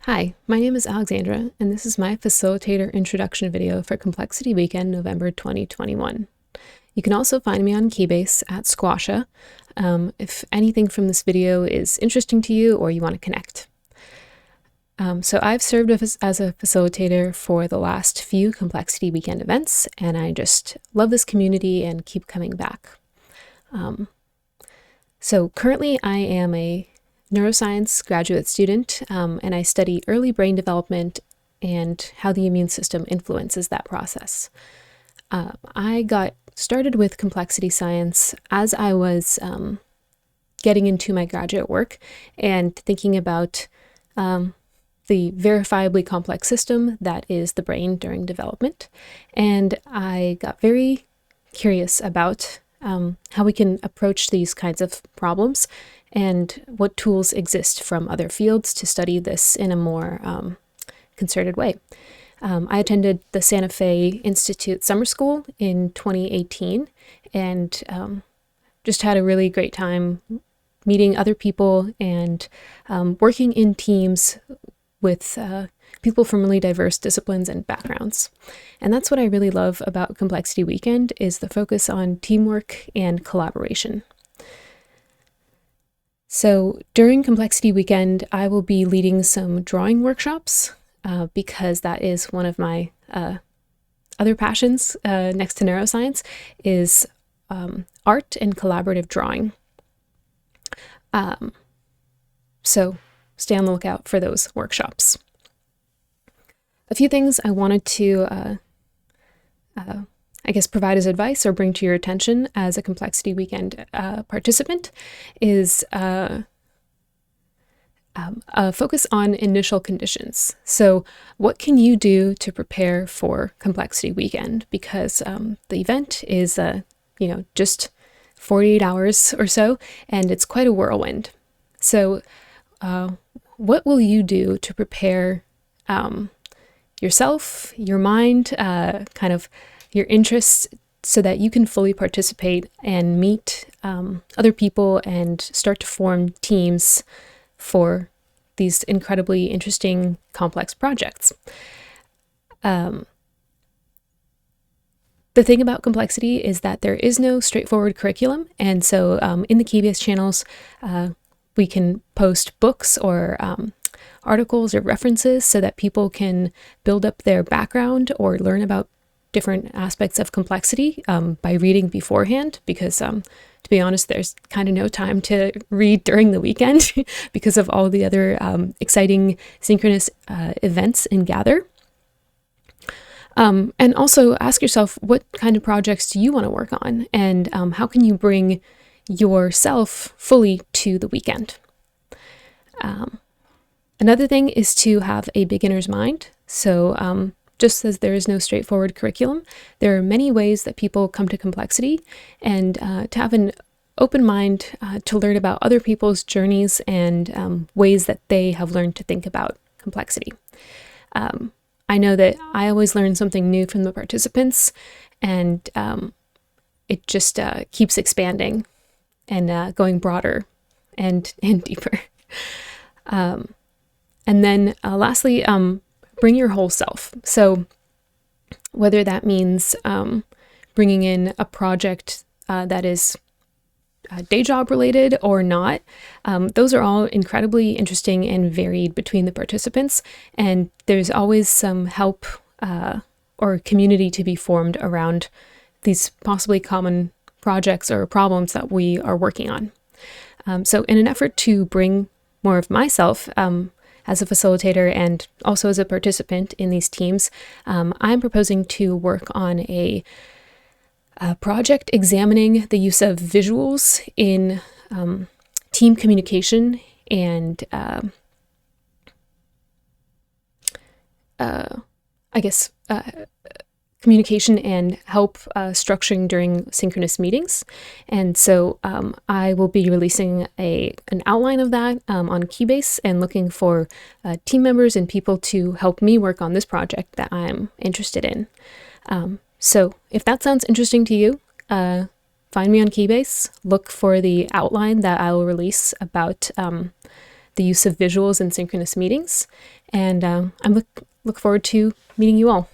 Hi, my name is Alexandra, and this is my Facilitator introduction video for Complexity Weekend, November 2021. You can also find me on Keybase at Squasha if anything from this video is interesting to you or you want to connect. So I've served as a facilitator for the last few Complexity Weekend events, and I just love this community and keep coming back. So currently I am a neuroscience graduate student, and I study early brain development and how the immune system influences that process. I got started with complexity science as I was getting into my graduate work and thinking about the verifiably complex system that is the brain during development. And I got very curious about how we can approach these kinds of problems and what tools exist from other fields to study this in a more concerted way. I attended the Santa Fe Institute Summer School in 2018 and just had a really great time meeting other people and working in teams with people from really diverse disciplines and backgrounds. And that's what I really love about Complexity Weekend, is the focus on teamwork and collaboration. So during Complexity Weekend, I will be leading some drawing workshops because that is one of my other passions next to neuroscience, is art and collaborative drawing. So stay on the lookout for those workshops. A few things I wanted to, provide as advice or bring to your attention as a Complexity Weekend participant is a focus on initial conditions. So what can you do to prepare for Complexity Weekend? Because the event is, just 48 hours or so, and it's quite a whirlwind. So what will you do to prepare yourself, your mind, kind of your interests, so that you can fully participate and meet other people and start to form teams for these incredibly interesting, complex projects? The thing about complexity is that there is no straightforward curriculum, and so in the Keybase channels, we can post books or articles or references so that people can build up their background or learn about different aspects of complexity by reading beforehand, because to be honest, there's kind of no time to read during the weekend because of all the other exciting synchronous events in Gather. And also ask yourself, what kind of projects do you want to work on, and how can you bring yourself fully to the weekend? Another thing is to have a beginner's mind. So just as there is no straightforward curriculum, there are many ways that people come to complexity, and to have an open mind to learn about other people's journeys and ways that they have learned to think about complexity. I know that I always learn something new from the participants, and it just keeps expanding and going broader and deeper. And then lastly, bring your whole self. So whether that means bringing in a project that is day job related or not, those are all incredibly interesting and varied between the participants, and there's always some help or community to be formed around these possibly common projects or problems that we are working on. So in an effort to bring more of myself as a facilitator and also as a participant in these teams, I'm proposing to work on a project examining the use of visuals in team communication and communication and help structuring during synchronous meetings. And so I will be releasing an outline of that on Keybase and looking for team members and people to help me work on this project that I'm interested in. So if that sounds interesting to you, find me on Keybase, look for the outline that I will release about the use of visuals in synchronous meetings. And I look forward to meeting you all.